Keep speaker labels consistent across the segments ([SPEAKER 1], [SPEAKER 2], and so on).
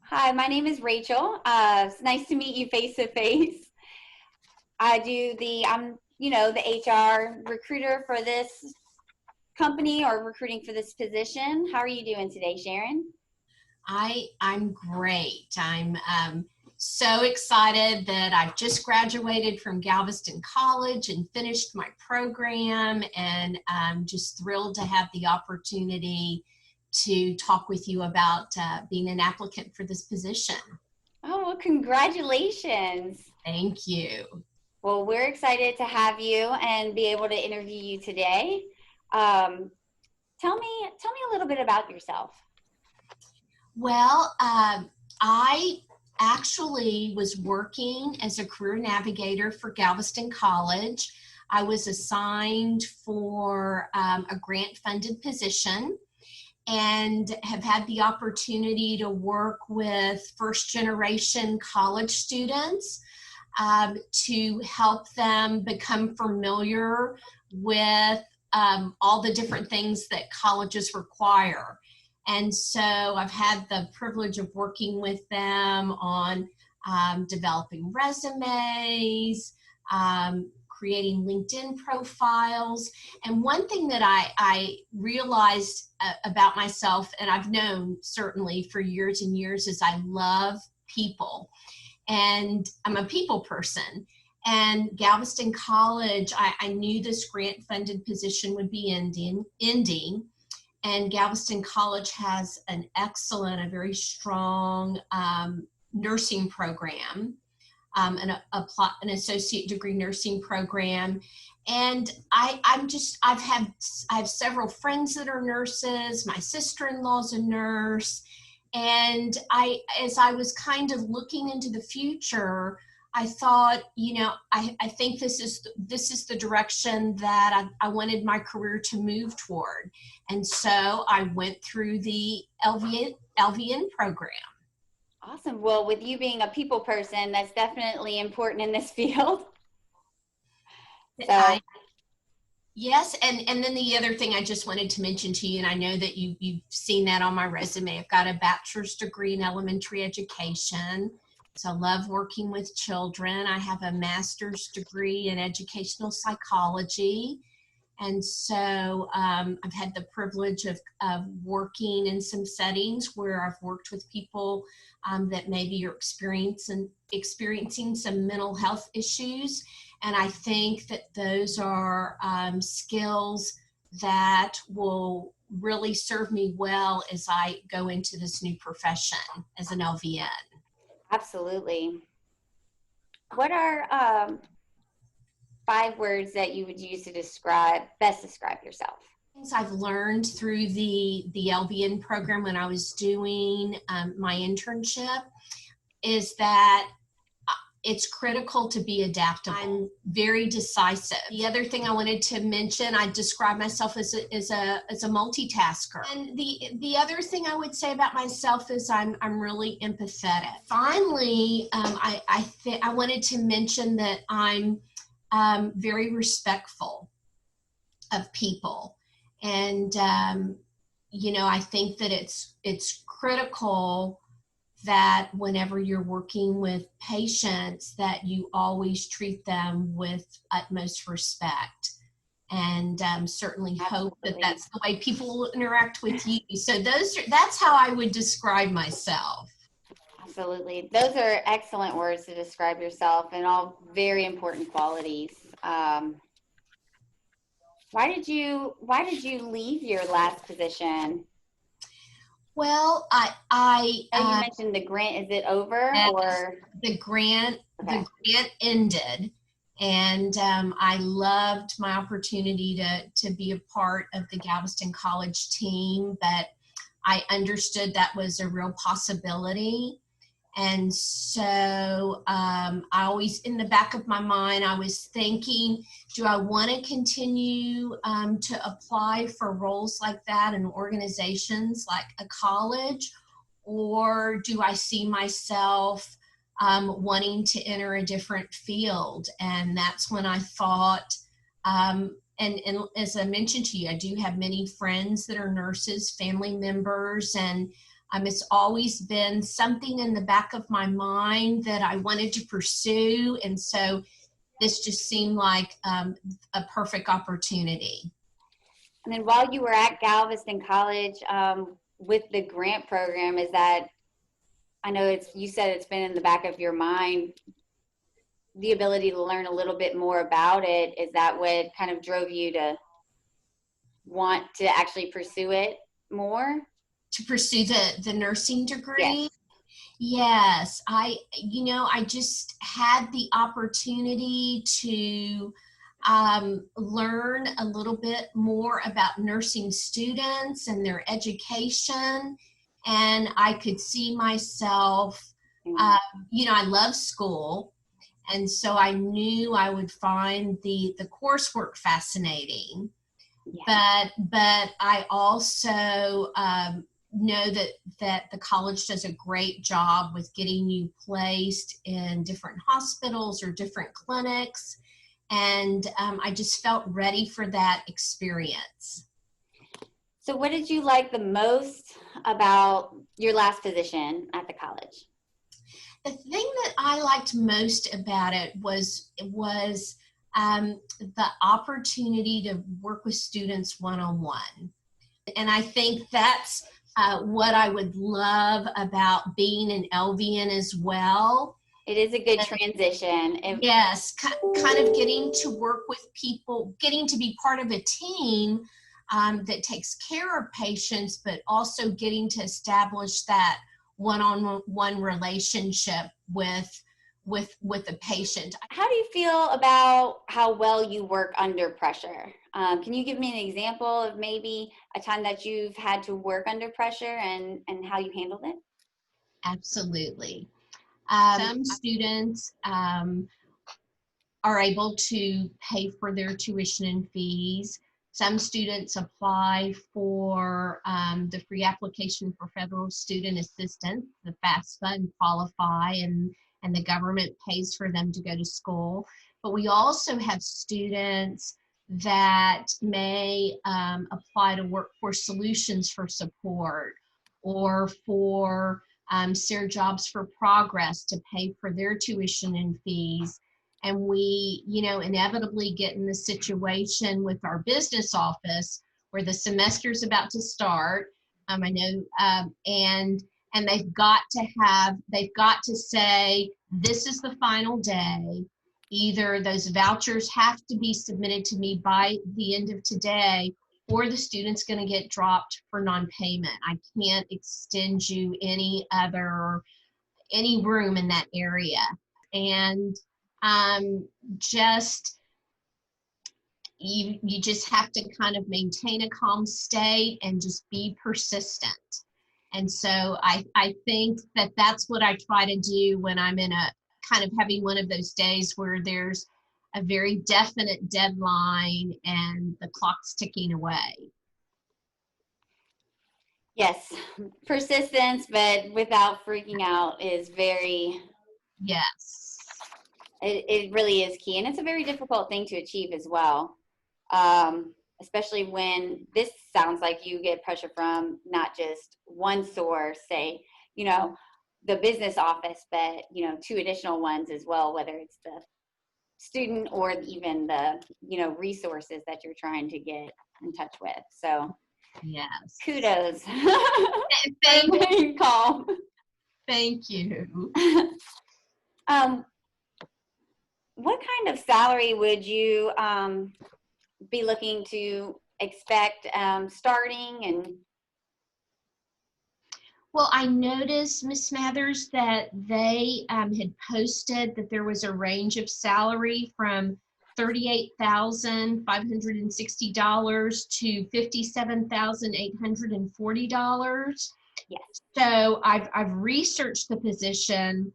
[SPEAKER 1] Hi, my name is Rachel. It's nice to meet you face to face. I'm the HR recruiter for this company or recruiting for this position. How are you doing today, Sharon?
[SPEAKER 2] I'm great. I'm so excited that I've just graduated from Galveston College and finished my program, and I'm just thrilled to have the opportunity to talk with you about being an applicant for this position.
[SPEAKER 1] Oh, well, congratulations.
[SPEAKER 2] Thank you.
[SPEAKER 1] Well, we're excited to have you and be able to interview you today. Um, tell me a little bit about yourself.
[SPEAKER 2] Well, I actually was working as a career navigator for Galveston College. I was assigned for a grant-funded position and have had the opportunity to work with first-generation college students to help them become familiar with all the different things that colleges require. And so I've had the privilege of working with them on developing resumes, creating LinkedIn profiles. And one thing that I realized about myself, and I've known certainly for years and years, is I love people. And I'm a people person. And Galveston College, I knew this grant-funded position would be ending. And Galveston College has an excellent, a very strong nursing program, an associate degree nursing program. And I have several friends that are nurses. My sister-in-law's a nurse. And as I was kind of looking into the future, I thought, I think this is the direction that I wanted my career to move toward. And so I went through the LVN program.
[SPEAKER 1] Awesome. Well, with you being a people person, that's definitely important in this field. So,
[SPEAKER 2] Yes, and then the other thing I just wanted to mention to you, and I know that you've seen that on my resume, I've got a bachelor's degree in elementary education. So I love working with children. I have a master's degree in educational psychology. And so I've had the privilege of working in some settings where I've worked with people that maybe are experiencing some mental health issues. And I think that those are skills that will really serve me well as I go into this new profession as an LVN.
[SPEAKER 1] absolutely. What are 5 words that you would use to best describe yourself?
[SPEAKER 2] Things I've learned through the LVN program when I was doing my internship is that it's critical to be adaptable. I'm very decisive. The other thing I wanted to mention, I describe myself as a multitasker. And the other thing I would say about myself is I'm really empathetic. Finally, I wanted to mention that I'm very respectful of people. And I think that it's critical that whenever you're working with patients that you always treat them with utmost respect, and certainly hope that that's the way people will interact with you. So that's how I would describe myself.
[SPEAKER 1] Absolutely. Those are excellent words to describe yourself and all very important qualities. Why did you leave your last position?
[SPEAKER 2] Well,
[SPEAKER 1] you mentioned the grant. Is it over or
[SPEAKER 2] the grant?
[SPEAKER 1] Okay.
[SPEAKER 2] The grant ended, and I loved my opportunity to be a part of the Galveston College team, but I understood that was a real possibility. And so I always, in the back of my mind, I was thinking, do I want to continue to apply for roles like that in organizations like a college, or do I see myself wanting to enter a different field? And that's when I thought, and as I mentioned to you, I do have many friends that are nurses, family members, and It's always been something in the back of my mind that I wanted to pursue. And so this just seemed like a perfect opportunity.
[SPEAKER 1] And then while you were at Galveston College, with the grant program, is that, I know you said it's been in the back of your mind, the ability to learn a little bit more about it, is that what kind of drove you to want to actually pursue it more?
[SPEAKER 2] To pursue the nursing degree?
[SPEAKER 1] Yes.
[SPEAKER 2] Yes, I just had the opportunity to learn a little bit more about nursing students and their education. And I could see myself,
[SPEAKER 1] Mm.
[SPEAKER 2] I love school. And so I knew I would find the coursework fascinating.
[SPEAKER 1] Yeah.
[SPEAKER 2] But I also know that the college does a great job with getting you placed in different hospitals or different clinics, and I just felt ready for that experience.
[SPEAKER 1] So what did you like the most about your last position at the college?
[SPEAKER 2] The thing that I liked most about it was the opportunity to work with students one-on-one. And I think that's what I would love about being an LVN as well.
[SPEAKER 1] It is a good transition.
[SPEAKER 2] Yes, kind of getting to work with people, getting to be part of a team that takes care of patients, but also getting to establish that one-on-one relationship with the patient.
[SPEAKER 1] How do you feel about how well you work under pressure? Can you give me an example of maybe a time that you've had to work under pressure and how you handled it?
[SPEAKER 2] Absolutely. Some students are able to pay for their tuition and fees. Some students apply for the free application for federal student assistance, the FAFSA, and qualify, and the government pays for them to go to school. But we also have students that may apply to Workforce Solutions for support, or for SEER Jobs for Progress to pay for their tuition and fees. And we, inevitably get in the situation with our business office where the semester's about to start. I know, and they've got to say, this is the final day. Either those vouchers have to be submitted to me by the end of today, or the student's going to get dropped for non-payment. I can't extend you any room in that area. And just you just have to kind of maintain a calm state and just be persistent. And so I think that that's what I try to do when I'm in a kind of having one of those days where there's a very definite deadline and the clock's ticking away.
[SPEAKER 1] Yes, persistence, but without freaking out is very,
[SPEAKER 2] Yes.
[SPEAKER 1] it really is key. And it's a very difficult thing to achieve as well. Especially when this sounds like you get pressure from not just one source, say, the business office, but, two additional ones as well, whether it's the student or even the, resources that you're trying to get in touch with. So
[SPEAKER 2] Yes.
[SPEAKER 1] kudos.
[SPEAKER 2] Thank you.
[SPEAKER 1] Calm.
[SPEAKER 2] Thank you.
[SPEAKER 1] What kind of salary would you be looking to expect starting? And
[SPEAKER 2] well, I noticed, Ms. Smathers, that they had posted that there was a range of salary from $38,560 to $57,840.
[SPEAKER 1] yes.
[SPEAKER 2] So I've researched the position,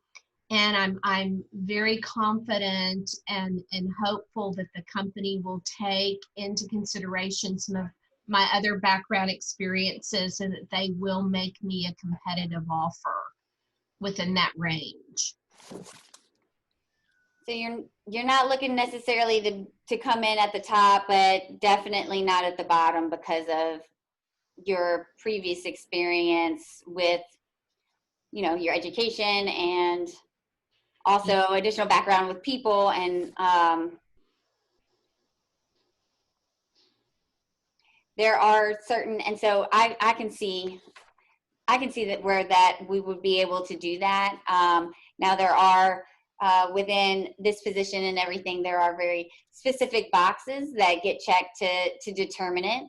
[SPEAKER 2] and I'm very confident and hopeful that the company will take into consideration some of my other background experiences, and that they will make me a competitive offer within that range.
[SPEAKER 1] So you're not looking necessarily to come in at the top, but definitely not at the bottom because of your previous experience with, you know, your education and also additional background with people. And there are certain, and so I can see that where that we would be able to do that. Now there are within this position and everything, there are very specific boxes that get checked to determine it,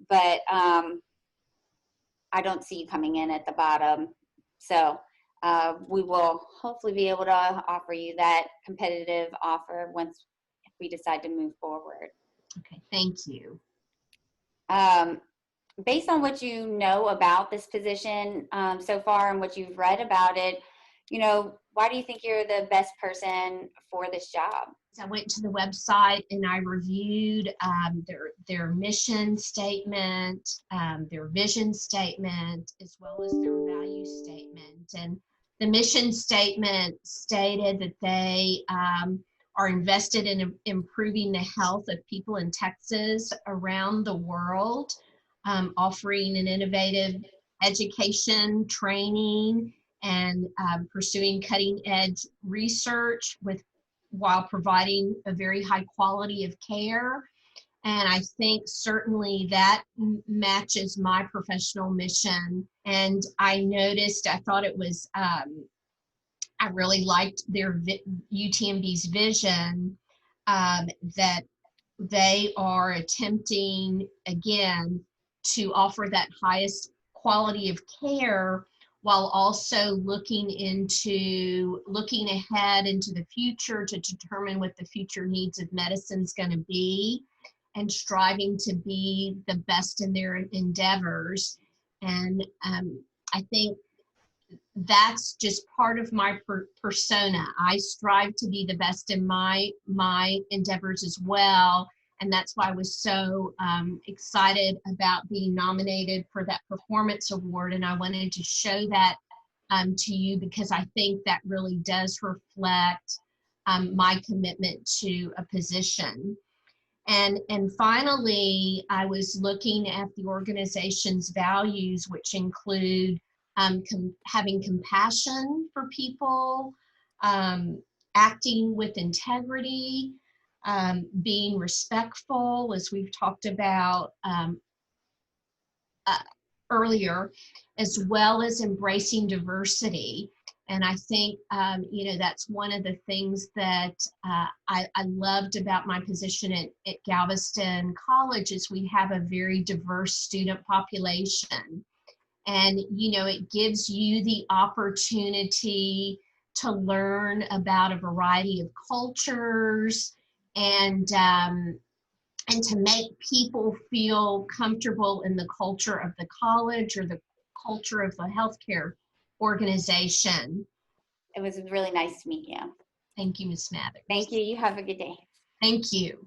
[SPEAKER 1] but I don't see you coming in at the bottom. So we will hopefully be able to offer you that competitive offer once if we decide to move forward.
[SPEAKER 2] Okay, thank you.
[SPEAKER 1] Based on what you know about this position so far and what you've read about it, you know, why do you think you're the best person for this job?
[SPEAKER 2] I went to the website and I reviewed their mission statement, their vision statement, as well as their value statement. And the mission statement stated that they are invested in improving the health of people in Texas around the world, offering an innovative education, training, and pursuing cutting-edge research while providing a very high quality of care. And I think certainly that matches my professional mission. And I thought it was, I really liked their UTMB's vision, that they are attempting, again, to offer that highest quality of care while also looking ahead into the future to determine what the future needs of medicine is going to be, and striving to be the best in their endeavors. And I think that's just part of my persona. I strive to be the best in my endeavors as well. And that's why I was so excited about being nominated for that performance award. And I wanted to show that to you, because I think that really does reflect my commitment to a position. And finally, I was looking at the organization's values, which include having compassion for people, acting with integrity, being respectful, as we've talked about earlier, as well as embracing diversity. And I think, that's one of the things that I loved about my position at Galveston College is we have a very diverse student population. And, it gives you the opportunity to learn about a variety of cultures and to make people feel comfortable in the culture of the college or the culture of the healthcare organization.
[SPEAKER 1] It was really nice to meet you.
[SPEAKER 2] Thank you, Ms. Smathers.
[SPEAKER 1] Thank you. You have a good day.
[SPEAKER 2] Thank you.